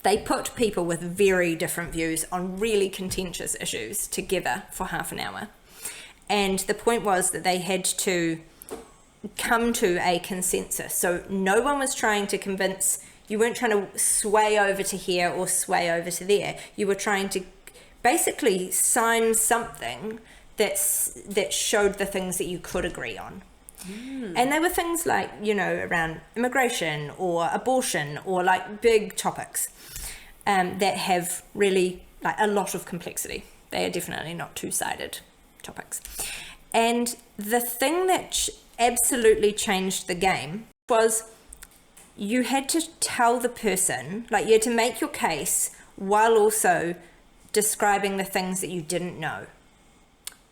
they put people with very different views on really contentious issues together for half an hour. And the point was that they had to come to a consensus. So no one was trying to convince, you weren't trying to sway over to here or sway over to there. You were trying to basically sign something that showed the things that you could agree on. And they were things like, around immigration or abortion or like big topics that have really like a lot of complexity. They are definitely not two-sided topics. And the thing that absolutely changed the game was you had to tell the person, like you had to make your case while also describing the things that you didn't know.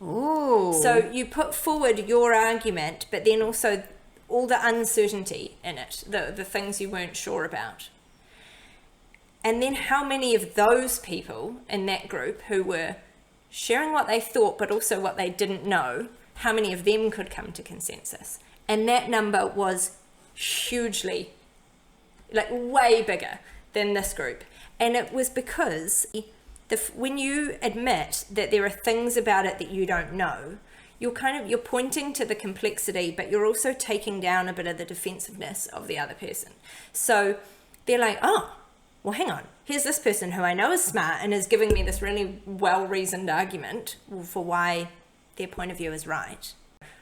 Ooh. So you put forward your argument, but then also all the uncertainty in it, the things you weren't sure about. And then how many of those people in that group who were sharing what they thought, but also what they didn't know, how many of them could come to consensus? And that number was hugely, like way bigger than this group. And it was because when you admit that there are things about it that you don't know, you're pointing to the complexity, but you're also taking down a bit of the defensiveness of the other person. So they're like, oh, well, hang on. Here's this person who I know is smart and is giving me this really well-reasoned argument for why their point of view is right.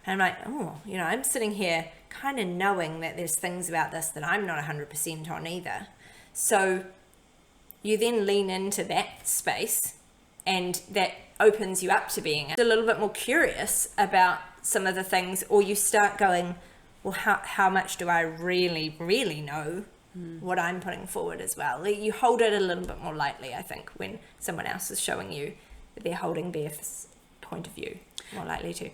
And I'm like, oh, I'm sitting here kind of knowing that there's things about this that I'm not 100% on either. So you then lean into that space, and that opens you up to being a little bit more curious about some of the things, or you start going, well, how much do I really, really know what I'm putting forward as well? You hold it a little bit more lightly, I think, when someone else is showing you that they're holding their point of view more lightly too.